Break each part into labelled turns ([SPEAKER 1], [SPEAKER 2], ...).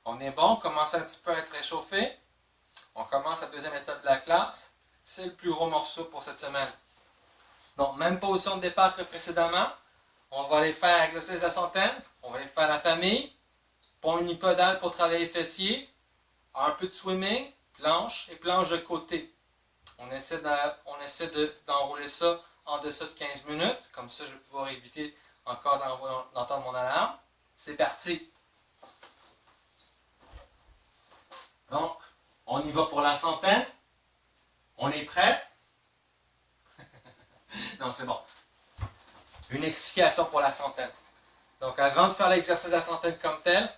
[SPEAKER 1] On est bon, on commence un petit peu à être réchauffé. On commence la deuxième étape de la classe. C'est le plus gros morceau pour cette semaine. Donc, même position de départ que précédemment. On va aller faire exercice de la centaine. On va aller faire la famille. Pont unipodal pour travailler fessier. Un peu de swimming, planche et planche de côté. On essaie d'enrouler ça en deçà de 15 minutes. Comme ça, je vais pouvoir éviter encore d'entendre mon alarme. C'est parti. Donc, on y va pour la centaine. On est prêt? Non, c'est bon. Une explication pour la centaine. Donc, avant de faire l'exercice de la centaine comme tel,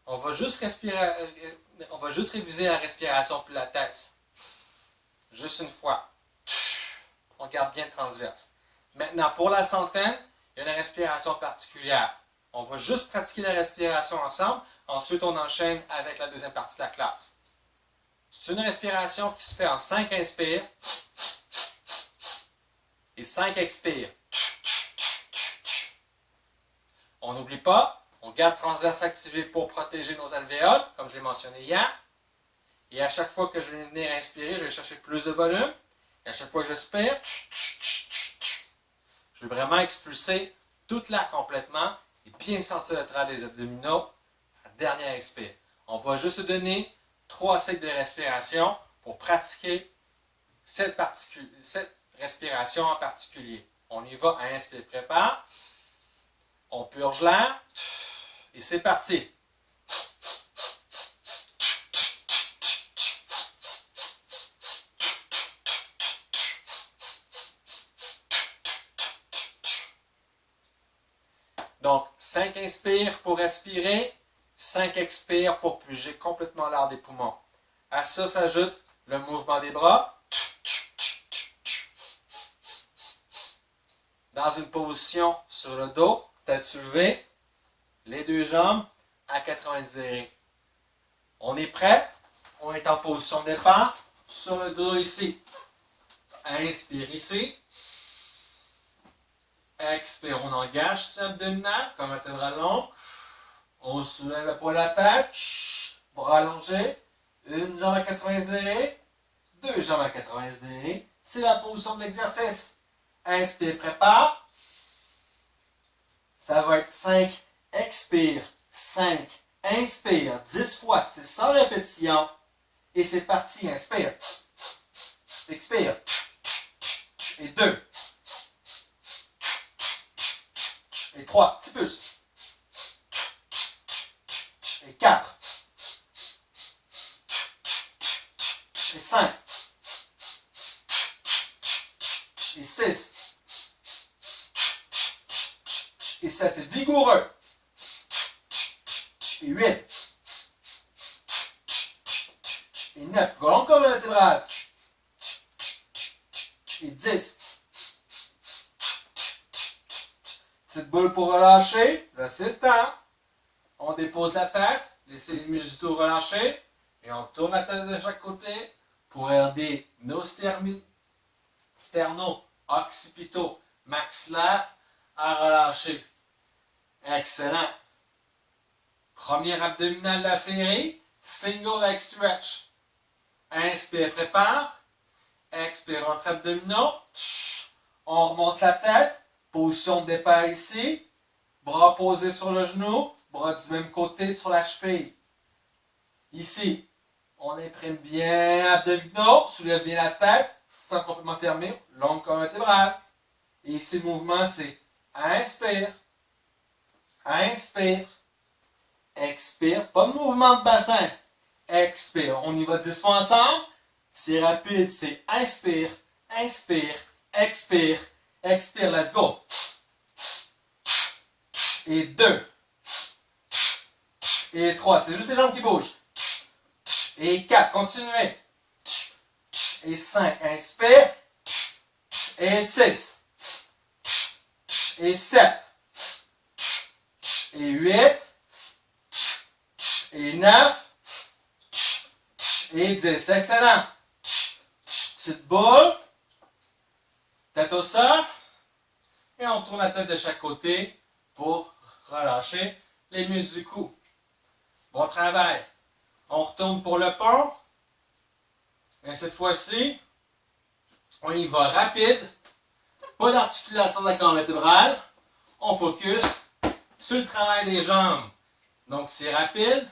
[SPEAKER 1] on va juste réviser la respiration pilates. Juste une fois. On garde bien le transverse. Maintenant, pour la centaine, il y a une respiration particulière. On va juste pratiquer la respiration ensemble. Ensuite, on enchaîne avec la deuxième partie de la classe. C'est une respiration qui se fait en 5 inspires et 5 expires. On n'oublie pas, on garde transverse activé pour protéger nos alvéoles, comme je l'ai mentionné hier. Et à chaque fois que je vais venir inspirer, je vais chercher plus de volume. Et à chaque fois que j'expire, je vais vraiment expulser toute l'air complètement et bien sentir le travail des abdominaux. La dernière expire. On va juste se donner 3 cycles de respiration pour pratiquer cette respiration en particulier. On y va, inspire, prépare. On purge l'air et c'est parti. Donc, 5 inspires pour respirer, 5 expires pour puger complètement l'air des poumons. À ça s'ajoute le mouvement des bras. Dans une position sur le dos, tête soulevée, les deux jambes à 90 degrés. On est prêt? On est en position de départ. Sur le dos ici. Inspire ici. Expire, on engage cet abdominal comme vertébrale longue. On soulève le poids de la tête. Bras allongés. Une jambe à 90 degrés. Deux jambes à 90 degrés. C'est la position de l'exercice. Inspire, prépare. Ça va être 5, expire, 5, inspire, 10 fois, c'est 100 répétitions. Et c'est parti, inspire. Expire. Et 2. Et 3, petit plus. Et 4. Et 5. Et 6. Et 7, c'est vigoureux. Et 8. Et 9, colonne comme le vertébrale. Et 10. Petite boule pour relâcher. Là, c'est le temps. On dépose la tête. Laissez les muscles du dos relâcher. Et on tourne la tête de chaque côté pour aider nos sterno-occipitaux maxillaires à relâcher. Excellent. Premier abdominal de la série. Single leg stretch. Inspire, prépare. Expire entre abdominaux. On remonte la tête. Position de départ ici. Bras posés sur le genou. Bras du même côté sur la cheville. Ici, on imprime bien abdominaux. Soulève bien la tête. Sans complètement fermer. Longue comme vertébrale. Et ici, le mouvement, c'est inspire. Inspire. Expire. Pas de mouvement de bassin. Expire. On y va 10 fois ensemble. C'est rapide. C'est inspire. Inspire. Expire. Expire. Let's go. Et 2. Et 3. C'est juste les jambes qui bougent. Et 4. Continuez. Et 5. Inspire. Et 6. Et 7. Et 8. Et 9. Et 10. Excellent. Petite boule. Tête au sol. Et on tourne la tête de chaque côté pour relâcher les muscles du cou. Bon travail. On retourne pour le pont. Et cette fois-ci, on y va rapide. Pas d'articulation de la colonne vertébrale. On focus sur le travail des jambes. Donc c'est rapide.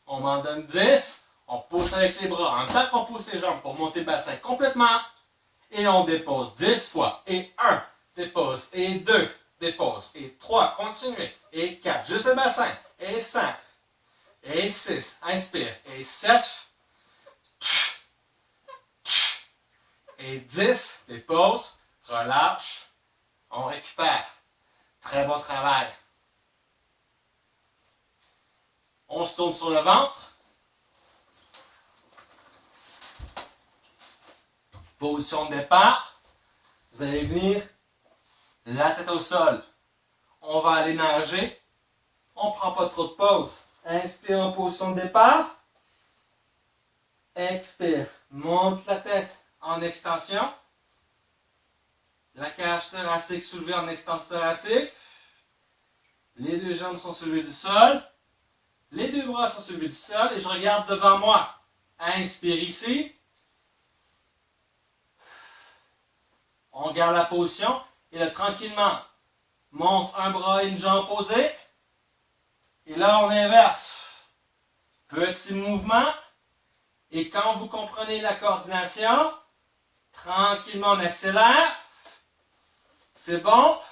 [SPEAKER 1] On m'en donne 10. On pousse avec les bras en même temps qu'on pousse les jambes pour monter le bassin complètement. Et on dépose 10 fois. Et 1, dépose. Et 2, dépose. Et 3, continuez. Et 4, juste le bassin. Et 5. Et 6, inspire. Et 7. Et 10, dépose. Relâche. On récupère. Très bon travail. On se tourne sur le ventre. Position de départ. Vous allez venir la tête au sol. On va aller nager. On ne prend pas trop de pause. Inspire en position de départ. Expire. Monte la tête en extension. La cage thoracique soulevée en extension thoracique. Les deux jambes sont soulevées du sol. Les deux bras sont soulevés du sol et je regarde devant moi. Inspire ici. On garde la position et là, tranquillement, monte un bras et une jambe posée. Et là, on inverse. Petit mouvement. Et quand vous comprenez la coordination, tranquillement, on accélère. C'est bon.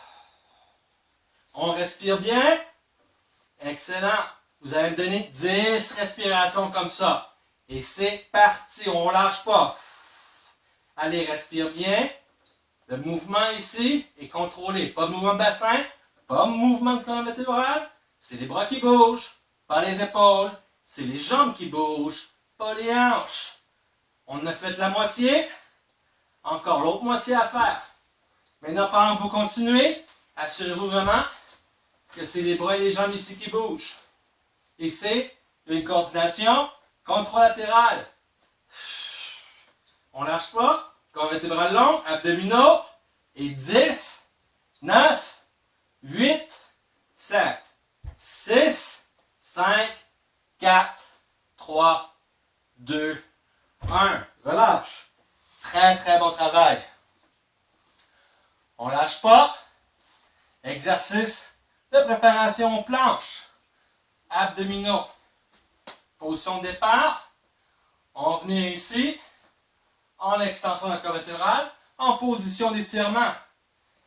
[SPEAKER 1] On respire bien. Excellent. Vous allez me donner 10 respirations comme ça. Et c'est parti. On ne lâche pas. Allez, respire bien. Le mouvement ici est contrôlé. Pas de mouvement de bassin, pas de mouvement de colonne vertébrale. C'est les bras qui bougent, pas les épaules. C'est les jambes qui bougent, pas les hanches. On en a fait la moitié. Encore l'autre moitié à faire. Maintenant, pendant que vous continuez, assurez-vous vraiment que c'est les bras et les jambes ici qui bougent. Et c'est une coordination contralatérale. On ne lâche pas. Colonne vertébrale longue, abdominaux. Et 10, 9, 8, 7, 6, 5, 4, 3, 2, 1. Relâche. Très, très bon travail. On ne lâche pas. Exercice de préparation aux planches. Abdominaux. Position de départ. On va venir ici. En extension de la colonne vertébrale, en position d'étirement.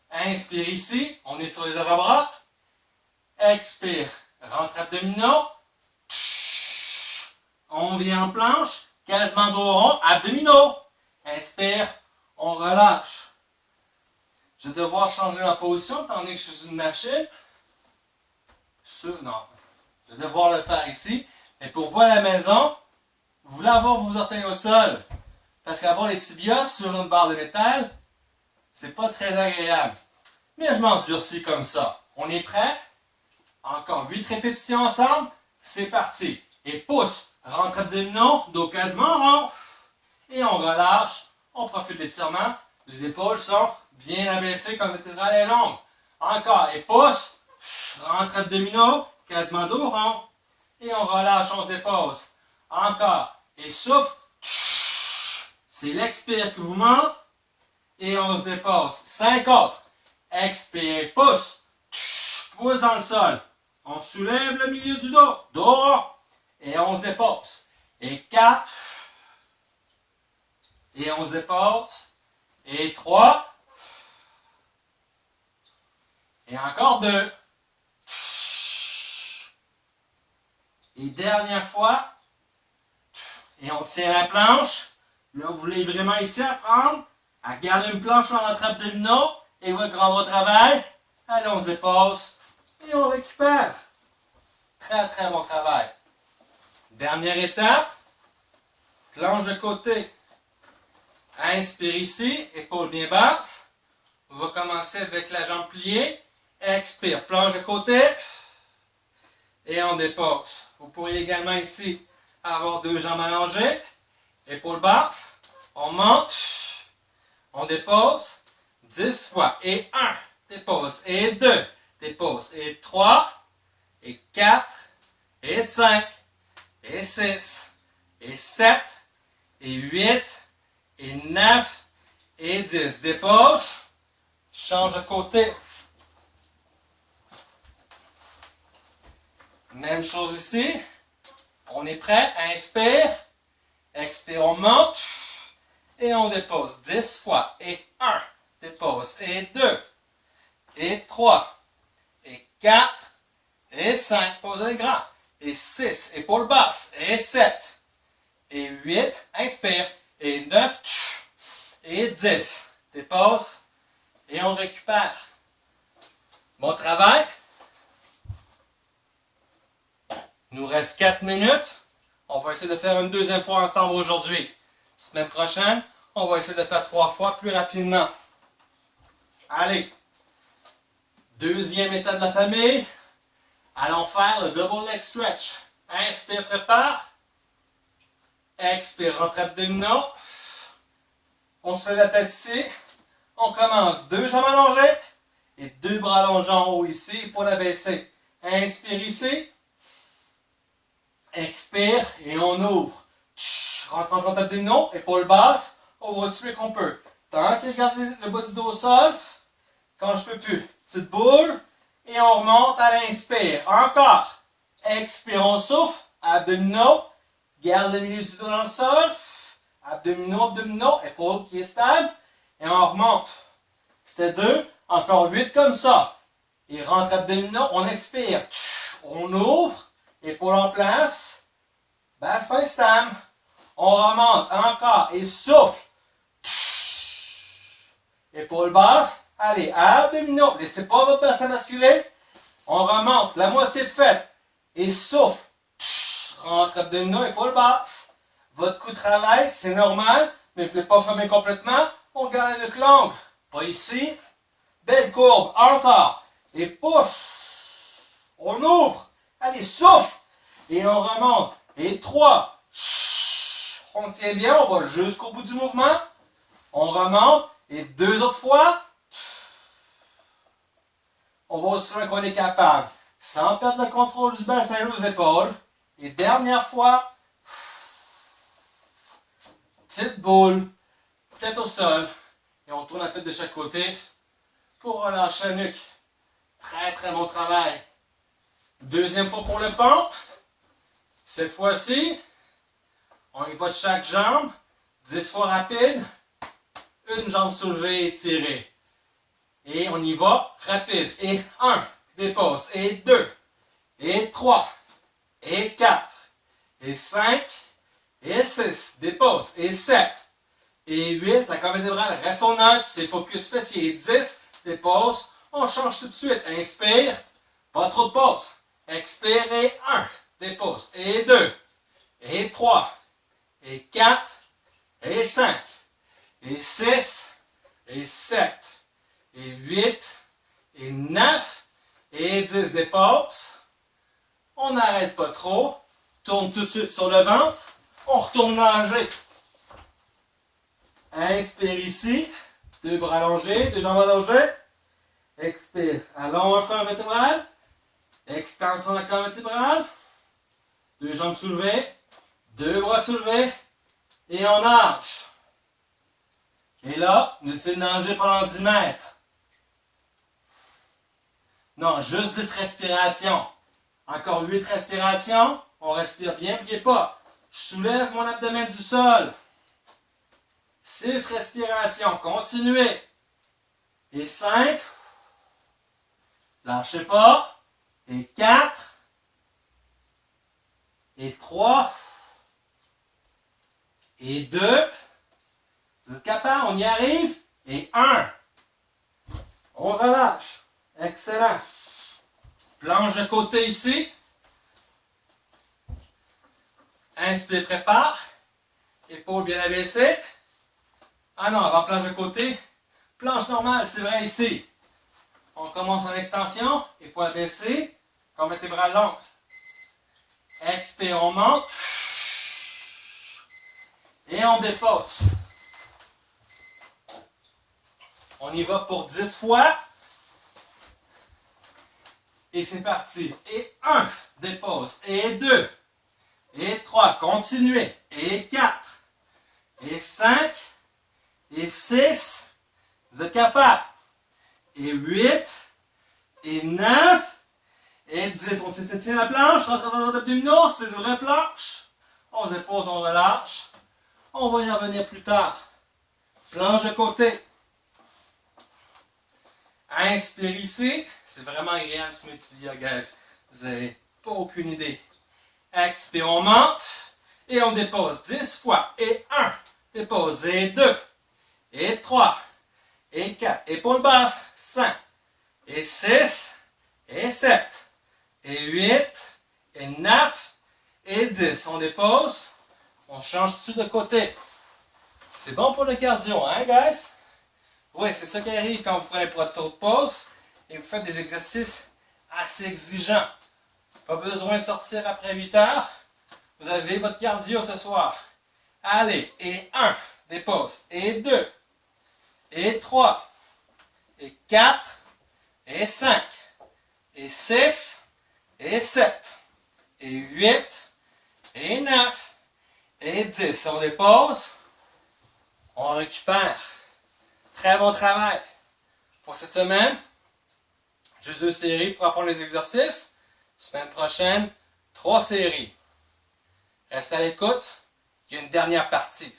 [SPEAKER 1] Inspire ici, on est sur les avant-bras. Expire, rentre abdominaux. On vient en planche, quasiment dos rond, abdominaux. Inspire, on relâche. Je vais devoir changer ma position, étant donné que je suis une machine. Non, je vais devoir le faire ici. Mais pour vous à la maison, vous voulez avoir vos orteils au sol. Parce qu'avoir les tibias sur une barre de métal, c'est pas très agréable. Mais je m'endurcis comme ça. On est prêt? Encore 8 répétitions ensemble. C'est parti. Et pouce, rentre abdominaux, dos quasiment rond. Et on relâche. On profite de l'étirement. Les épaules sont bien abaissées quand le vertébrale est longue. Encore. Et pouce, rentre abdominaux, quasiment dos rond. Et on relâche, on se dépose. Encore. Et souffle. C'est l'expire qui vous manque. Et on se dépose. 5 autres. Expire, pouce. Pouce dans le sol. On soulève le milieu du dos. Dos rond. Et on se dépose. Et 4. Et on se dépose. Et 3. Et encore 2. Et dernière fois. Et on tient la planche. Là, vous voulez vraiment ici apprendre à garder une planche entre abdominaux et votre grand bras travail. Allez, on se dépose et on récupère. Très, très bon travail. Dernière étape. Planche de côté. Inspire ici, épaule bien basse. On va commencer avec la jambe pliée. Expire, planche de côté. Et on dépose. Vous pourriez également ici avoir deux jambes allongées. Épaule basse. On monte. On dépose. 10 fois. Et 1. Dépose. Et 2. Dépose. Et 3. Et 4. Et 5. et 6, et 7, et 8, et 9, et 10. Dépose, change de côté. Même chose ici. On est prêt, inspire, expire, on monte, et on dépose 10 fois. Et 1, dépose, et 2, et 3, et 4, et 5, pose les grands, et 6, épaule basse, et 7, et 8, inspire, et 9, et 10, dépose, et on récupère. Bon travail. Il nous reste 4 minutes. On va essayer de faire une deuxième fois ensemble aujourd'hui. Semaine prochaine, on va essayer de faire 3 fois plus rapidement. Allez. Deuxième état de la famille. Allons faire le double leg stretch. Inspire, prépare. Expire, rentre abdominaux. On se fait la tête ici. On commence. 2 jambes allongées et 2 bras allongés en haut ici pour la baisser. Inspire ici. Expire et on ouvre. Rentre abdominaux, épaules basses. On va aussi vite qu'on peut. Tant que je garde le bas du dos au sol, quand je peux plus. Petite boule et on remonte à l'inspire. Encore. Expire, on souffle. Abdominaux. Garde le milieu du dos dans le sol. Abdominaux, abdominaux. Épaules qui est stable. Et on remonte. C'était 2. Encore 8 comme ça. Et rentre abdominaux. On expire. On ouvre. Épaules en place. Bassin stable. On remonte encore et souffle. Épaules basses. Allez, abdominaux. Laissez pas votre bassin basculer. On remonte. La moitié de faite. Et souffle. Rentre abdominaux, épaules basses. Votre cou de travail, c'est normal. Mais vous ne voulez pas fermer complètement. On garde la nuque longue. Pas ici. Belle courbe. Encore. Et pousse. On ouvre. Allez, souffle. Et on remonte. Et 3. On tient bien. On va jusqu'au bout du mouvement. On remonte. Et 2 autres fois. On va aussi loin qu'on est capable. Sans perdre le contrôle du bassin et aux épaules. Et dernière fois. Petite boule. Tête au sol. Et on tourne la tête de chaque côté. Pour relâcher la nuque. Très très bon travail. Deuxième fois pour le pompe. Cette fois-ci, on y va de chaque jambe. 10 fois rapide. Une jambe soulevée et étirée. Et on y va rapide. Et 1, dépose. Et 2, et 3, et 4, et 5, et 6, dépose. Et 7, et 8, la colonne vertébrale reste au neutre, c'est focus fessier. Et 10, dépose. On change tout de suite. Inspire, pas trop de pause. Expire et 1, dépose. Et 2, et 3, et 4, et 5, et 6, et 7, et 8, et 9, et 10, dépose. On n'arrête pas trop. Tourne tout de suite sur le ventre. On retourne nager. Inspire ici. 2 bras allongés, 2 jambes allongées. Expire. Allonge la colonne vertébrale. Extension de la colonne vertébrale. 2 jambes soulevées. 2 bras soulevés. Et on nage. Et là, nous essayons de nager pendant 10 mètres. Non, juste 10 respirations. Encore 8 respirations. On respire bien, n'oubliez pas. Je soulève mon abdomen du sol. 6 respirations. Continuez. Et 5. Lâchez pas. Et 4. Et 3. Et 2. Vous êtes capable, on y arrive. Et 1. On relâche. Excellent. Planche de côté ici. Inspire, prépare. Épaules bien abaissées. Ah non, avant planche de côté. Planche normale, c'est vrai ici. On commence en extension. Épaules abaissées. Colonne vertébrale longue. Expire, on monte. Et on dépose. On y va pour 10 fois. Et c'est parti. Et 1, dépose. Et 2, et 3, continuez. Et 4. Et 5. Et 6. Vous êtes capable. Et 8. Et 9. Et 10. On tient la planche. Rentre dans l'abdominaux. C'est une vraie planche. On se dépose, on relâche. On va y en revenir plus tard. Planche de côté. Inspire ici. C'est vraiment agréable ce métier, guys. Vous n'avez pas aucune idée. Expire, on monte. Et on dépose 10 fois. Et 1. Dépose. Et 2. Et 3. Et 4. Épaule basse. 5. Et 6. Et 7. Et 8. Et 9. Et 10. On dépose. On change tout de côté. C'est bon pour le cardio, hein, guys? Oui, c'est ça qui arrive quand vous prenez pas trop de pause et vous faites des exercices assez exigeants. Pas besoin de sortir après 8 heures. Vous avez votre cardio ce soir. Allez, et 1, dépose. Et 2, et 3, et 4, et 5, et 6, et 7, et 8, et 9, et 10. On dépose. On récupère. Très bon travail. Pour cette semaine, juste 2 séries pour apprendre les exercices. Semaine prochaine, 3 séries. Reste à l'écoute. Il y a une dernière partie.